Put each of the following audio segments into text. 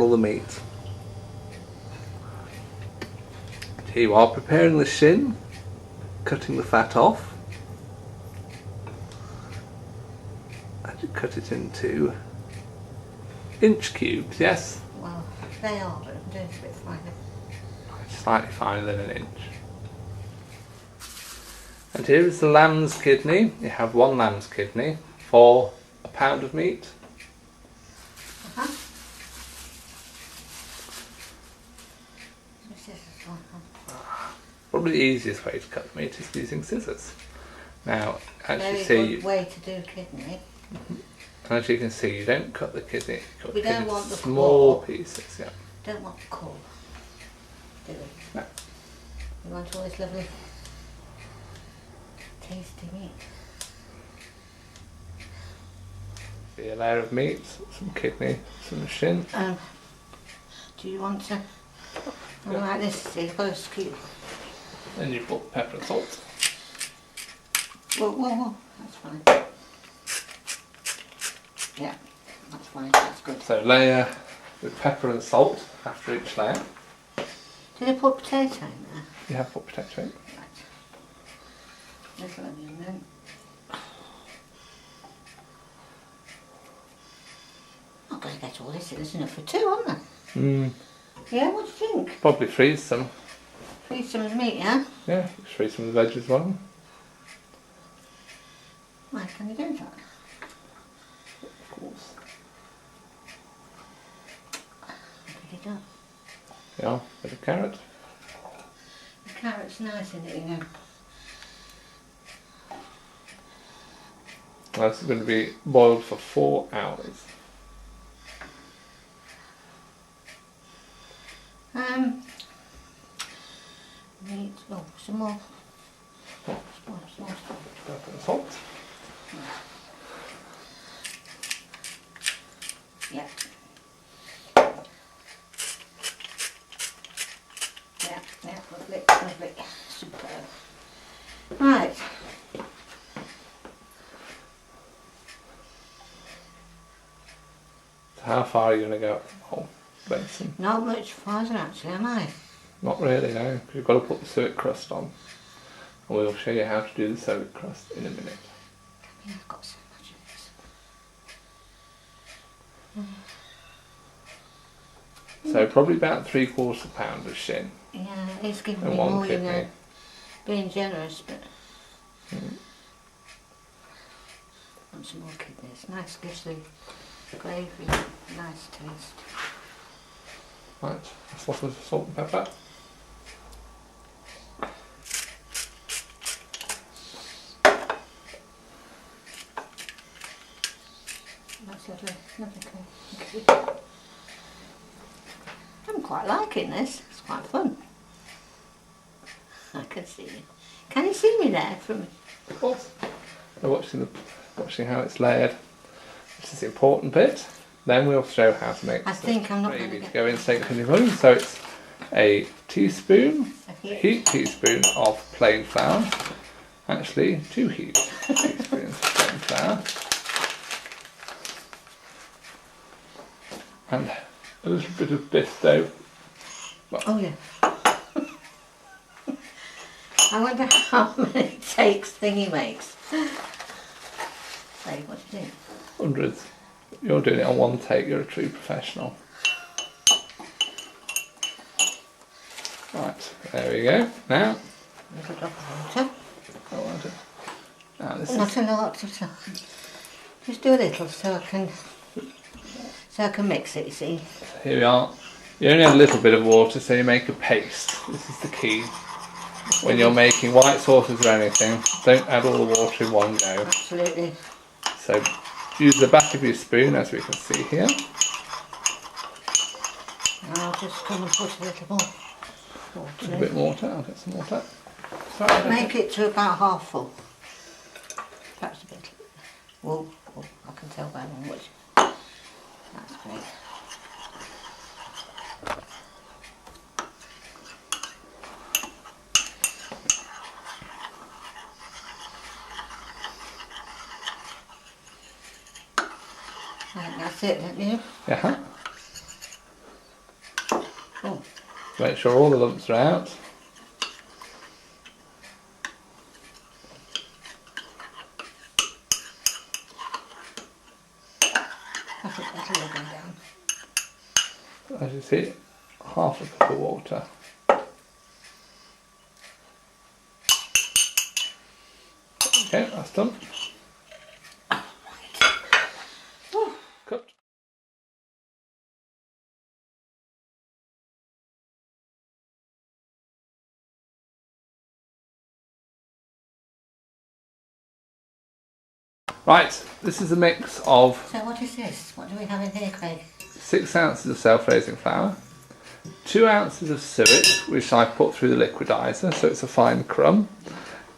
all the meat. Here you are preparing the shin, cutting the fat off. And you cut it into inch cubes, yes? Well, they are, but I'm doing it a bit finer. Slightly finer than an inch. And here is the lamb's kidney. You have one lamb's kidney for a pound of meat. Uh-huh. This is the one. Probably the easiest way to cut the meat is using scissors. Now, as you Very see, good way to do kidney. and as you can see, you don't cut the kidney. You cut We the don't kidney want into the small core. pieces. Yeah. Don't want the core, do we? No. We want all this lovely, tasty meat. See a layer of meat, some kidney, some shin. Do you want to? I like this. See, close cube. Then you put pepper and salt. Whoa, that's fine. Yeah, that's fine, that's good. So layer with pepper and salt after each layer. Did I put potato in there? You have put potato in. Right. Little onion then. I'm going to get all this in. There's enough for two, aren't there? Yeah, what do you think? Probably freeze some. Freeze some of the meat, yeah? Yeah, freeze some of the veg as well. Why can you do that? Of course. What have you done? Yeah, bit of carrot. The carrot's nice in it, you know. This is going to be boiled for 4 hours. Meat, some more. Small. Pepper and salt. Yeah. Yeah, lovely. Superb. Right. So how far are you going to go? Oh, Benson. Not much farther actually, am I? Not really, no. 'Cause you've got to put the suet crust on. And we'll show you how to do the suet crust in a minute. I mean, I've got so much of this. So probably about 3/4 pound of shin. Yeah, it's giving And me one more, you know. kidney. Being generous, but... Want some more kidneys. Nice, gives the gravy a nice taste. Right, that's lots of salt and pepper. That's lovely cake. I'm quite liking this. It's quite fun. I can see you. Can you see me there from? Of course. So watching how it's layered. This is the important bit. Then we'll show how to make I think I'm not going gravy to to get. go in second volume. So it's a teaspoon, A a heaped teaspoon of plain flour. Actually, 2 heaped teaspoons of plain flour. And a little bit of Bisto. Oh yeah. I wonder how many takes Thingy makes. Say, what do you think? Hundreds. You're doing it on one take, you're a true professional. Right, there we go. Now, A little drop of water. now this Not is, a lot at all. Just do a little so I can mix it, you see. here we are. You only add a little bit of water so you make a paste. This is the key. When you're making white sauces or anything, don't add all the water in one go. Absolutely. So use the back of your spoon, as we can see here. And I'll just come and put a little more water A in. bit more water, I'll get some water. Sorry, Make it to about half full. Perhaps a bit. Whoa, I can tell by how much. That's great. I think that's it, don't you? Yeah. Make sure all the lumps are out. I think that'll all go down. As you see, half a cup of water. Okay, that's done. Cut. Right, this is a mix of So what is this? What do we have in here, Craig? 6 ounces of self-raising flour, 2 ounces of suet, which I put through the liquidizer so it's a fine crumb,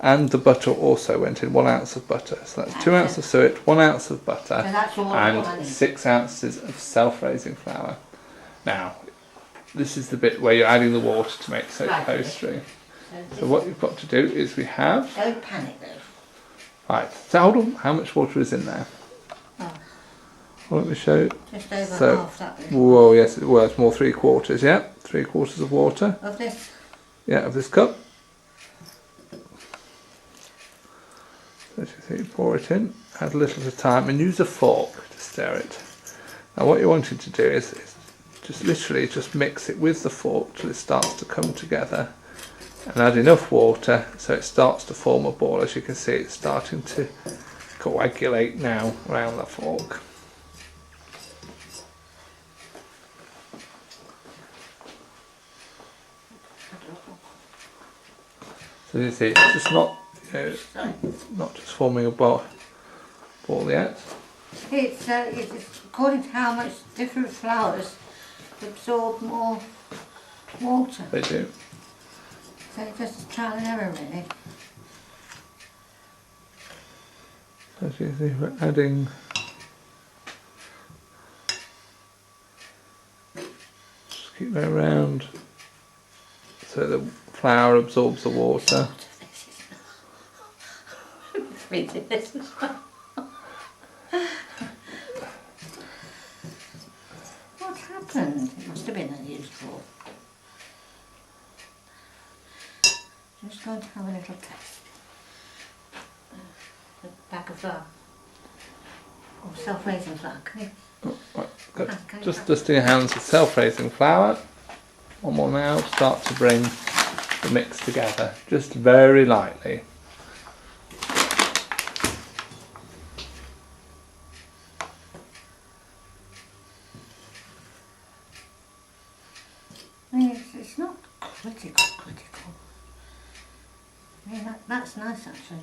and the butter also went in, 1 ounce of butter. So that's 2 ounces of suet, 1 ounce of butter, So that's all I and need. 6 ounces of self-raising flour. Now, this is the bit where you're adding the water to make soap Right. pastry. So what you've got to do is we have... Don't panic though. Right, so hold on, how much water is in there? Oh, Well, let me show you. just over So, half that bit. Whoa, yes, well, it's more 3/4, yeah. 3/4 of water, Of this. yeah, of this cup. As you see, pour it in, add a little at a time, and use a fork to stir it. Now what you're wanting to do is just literally just mix it with the fork till it starts to come together, and add enough water so it starts to form a ball. As you can see, it's starting to coagulate now around the fork. So you see, it's just not, Sorry. not just forming a ball yet. It's according to how much different flours absorb more water. They do. So it's just trial and error really. As you see, we're adding just keep going around so the flour absorbs the water. Reading this as well. What happened? It must have been unusual. Just going to have a little test. The bag of flour. Or self-raising flour. Can you? Oh, right, good. Can you Just have- dusting your hands with self-raising flour. One more now. Start to bring the mix together, just very lightly. I mean, it's not critical. I mean, that's nice actually.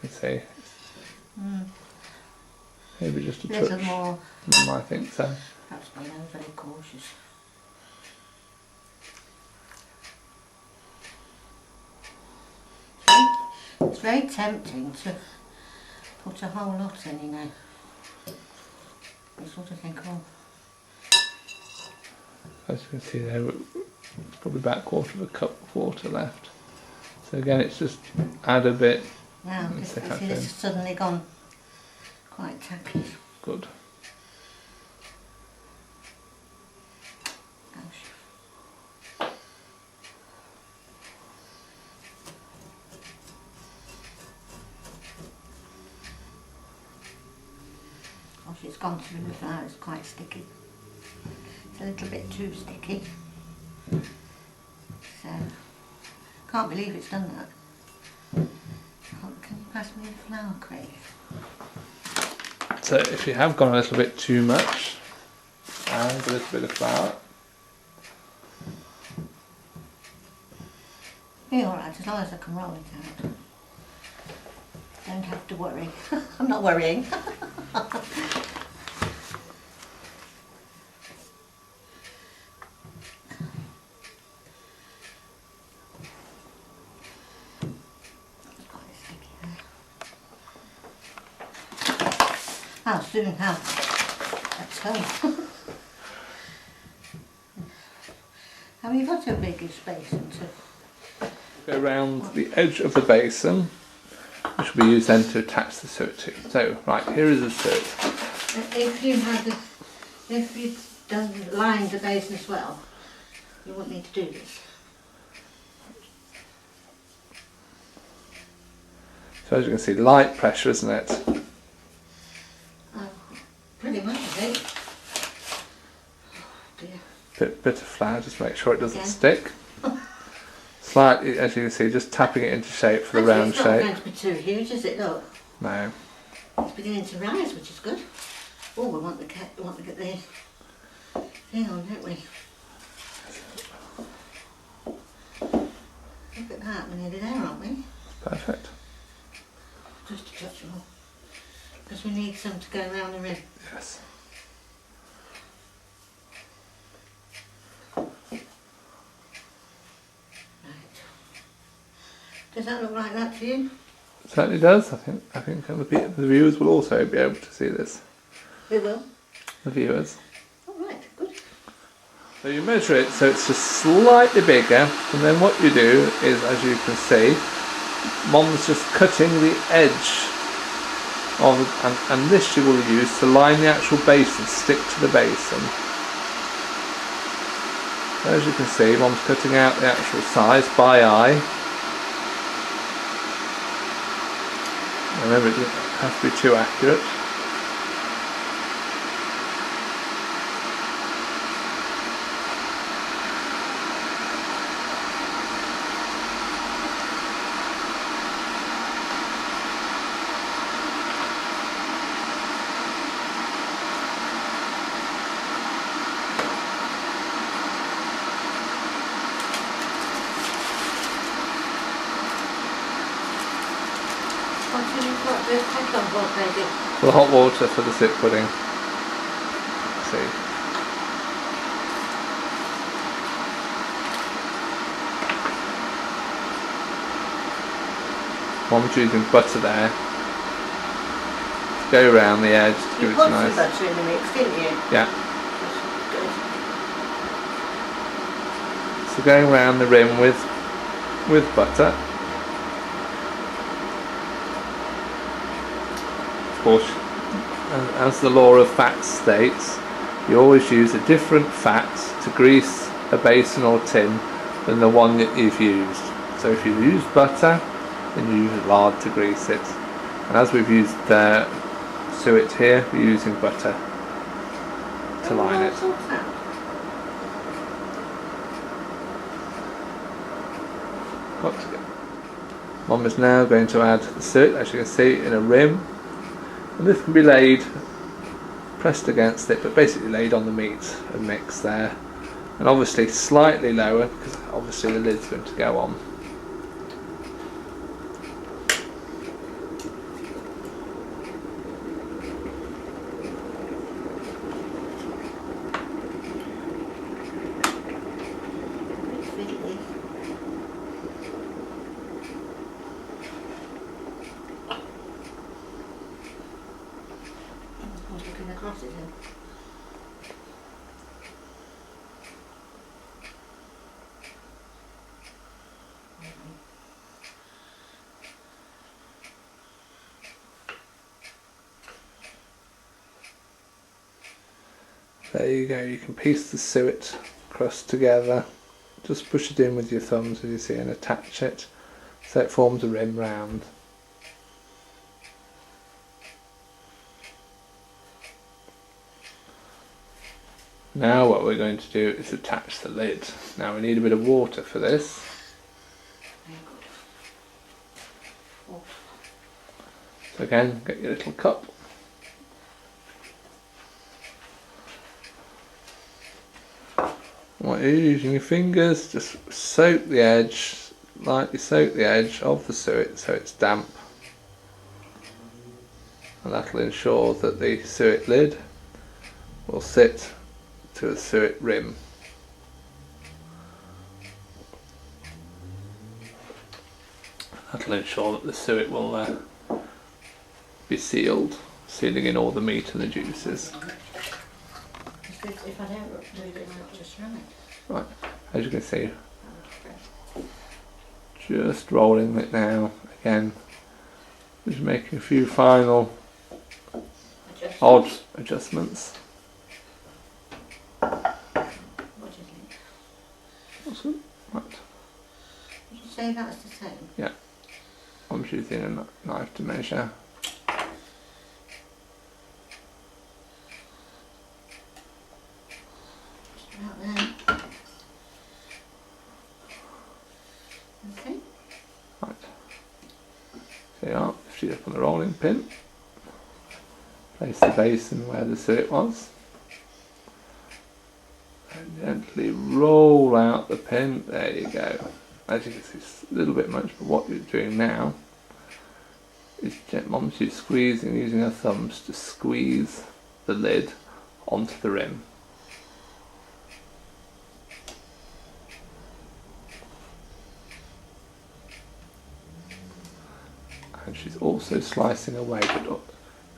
You can see, maybe just a A little touch. more, I think so. perhaps being overly cautious. It's very tempting to put a whole lot in, you know. You sort of think, oh, As you can see there, it's probably about 1/4 of a cup of water left. So again, it's just add a bit. now Let's this, see how see, this thin. has suddenly gone quite tacky. Good. Gosh. Gosh, it's gone through the flour, it's quite sticky. It's a little bit too sticky. So, can't believe it's done that. Can you pass me the flour, Craig? So if you have gone a little bit too much, add a little bit of flour. Be alright, as long as I can roll it out. Don't have to worry. I'm not worrying. Quite sticky there. I'll soon have a ton. Have you got a biggish basin to... Go around the edge of the basin which will be used then to attach the suet to. So, right, here is the suet. If you'd lined the basin as well, you wouldn't need to do this. So as you can see, light pressure, isn't it? Pretty much, I think. Oh dear. Bit of flour, just make sure it doesn't Again. stick. Slightly, as you can see, just tapping it into shape for the round It's not shape. going to be too huge, is it? Look, No. it's beginning to rise, which is good. Oh, we want to get the thing on, don't we? Look at that, we're nearly there, aren't we? Perfect. Just a touch more. Because we need some to go around the rim. Yes. Right. Does that look like that to you? Certainly does. I think the viewers will also be able to see this. We will. The viewers. All right, good. So you measure it so it's just slightly bigger, and then what you do is, as you can see, Mom's just cutting the edge of, and this you will use to line the actual basin, stick to the basin. So as you can see, Mom's cutting out the actual size by eye. Remember, it doesn't have to be too accurate. What do you put the heck on board, baby? The hot water for the suet pudding. See. Mom's using butter there to go around the edge to You give it put a nice. some butter in the mix, didn't you? Yeah. Good. So going around the rim with butter. Of course, as the law of fats states, you always use a different fat to grease a basin or tin than the one that you've used. So if you use butter, then you use lard to grease it. And as we've used suet here, we're using butter to line it. Mum is now going to add the suet, as you can see, in a rim. And this can be laid, pressed against it, but basically laid on the meat and mixed there. And obviously slightly lower, because obviously the lid's going to go on. Looking across it then. There you go, you can piece the suet crust together. Just push it in with your thumbs, as you see, and attach it so it forms a rim round. Now what we're going to do is attach the lid. Now we need a bit of water for this. Very good. Oh. So again, get your little cup. What you're using your fingers, just soak the edge, lightly soak the edge of the suet so it's damp. And that'll ensure that the suet lid will sit to the suet rim. That'll ensure that the suet will be sealed, sealing in all the meat and the juices. If I don't do it just right. Right, as you can see, just rolling it now, again, Just making a few final Adjustments. odd adjustments. What do you think? That's good. Right. Did you say that's the same? I'm just using a knife to measure. Just about there. Okay. Right. So you are, lift it up on the rolling pin. Place the basin where the suet was. And gently roll out the pin. There you go. As you can see, it's a little bit much, but what you're doing now is Mom's squeezing, using her thumbs to squeeze the lid onto the rim. And she's also slicing away, but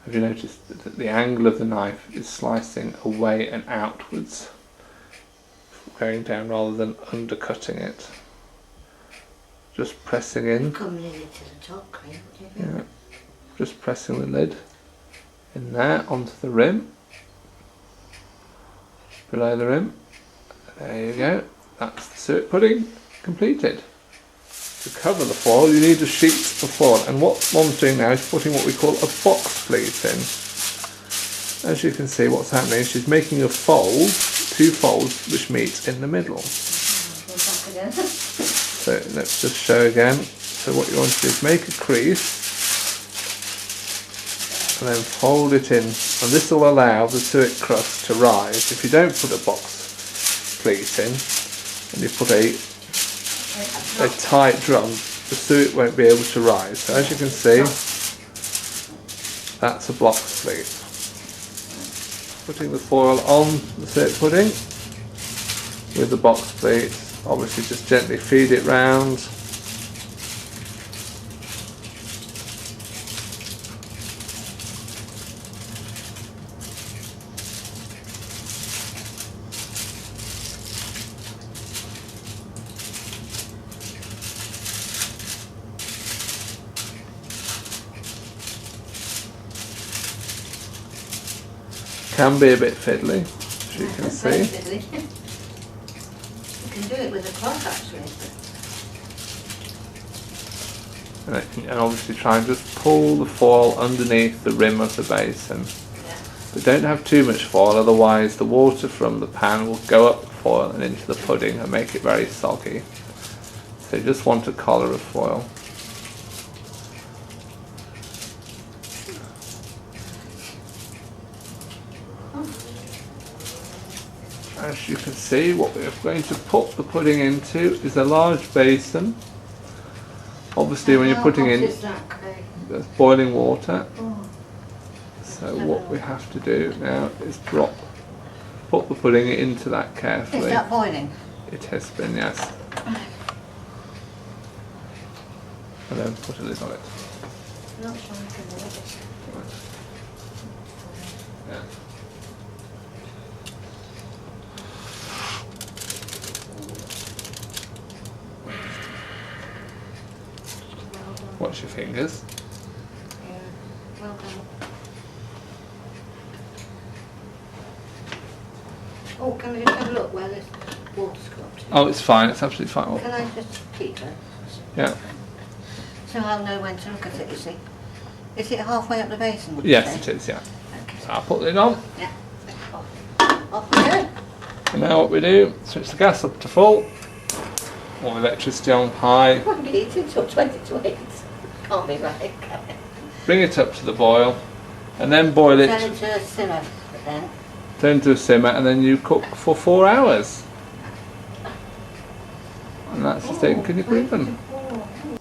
have you noticed that the angle of the knife is slicing away and outwards, going down rather than undercutting it? Just pressing in. Come nearly to the top, Cream. What do you think? Yeah. Just pressing the lid in there onto the rim. Below the rim. There you go. That's the suet pudding completed. To cover the foil you need a sheet of foil, and what Mom's doing now is putting what we call a box pleat in. As you can see, what's happening is she's making a fold, two folds which meet in the middle. Go back again. So let's just show again. So what you want to do is make a crease and then fold it in, and this will allow the suet crust to rise. If you don't put a box pleat in and you put a tight drum, the suet won't be able to rise. So as you can see, that's a box pleat. Putting the foil on the suet pudding with the box pleat. Obviously just gently feed it round. Can be a bit fiddly, as you can see. You can do it with a cloth actually. And obviously try and just pull the foil underneath the rim of the basin. Yeah. But don't have too much foil, otherwise the water from the pan will go up the foil and into the pudding and make it very soggy. So you just want a collar of foil. As you can see, what we're going to put the pudding into is a large basin. Obviously when you're putting in, there's boiling water. So what we have to do now is put the pudding into that carefully. Is that boiling? It has been, yes. And then put a lid on it. Not sure I can do it. Yeah. Watch your fingers. Yeah, well done. Oh, can we just have a look where this water's got to? Oh, it's fine. It's absolutely fine. Can I just keep it? Yeah. So I'll know when to look at it, you see. Is it halfway up the basin? would you Yes, say? it is. Yeah. Okay. So I'll put the lid on. Yeah. Off we go. And now what we do, switch the gas up to full, or electricity on high. I won't be eating till 20 to 8. Can't be right, can it? Bring it up to the boil, and then boil Turn it. it to a simmer then. Turn to a simmer, and then you cook for 4 hours. And that's the thing. Can you believe them?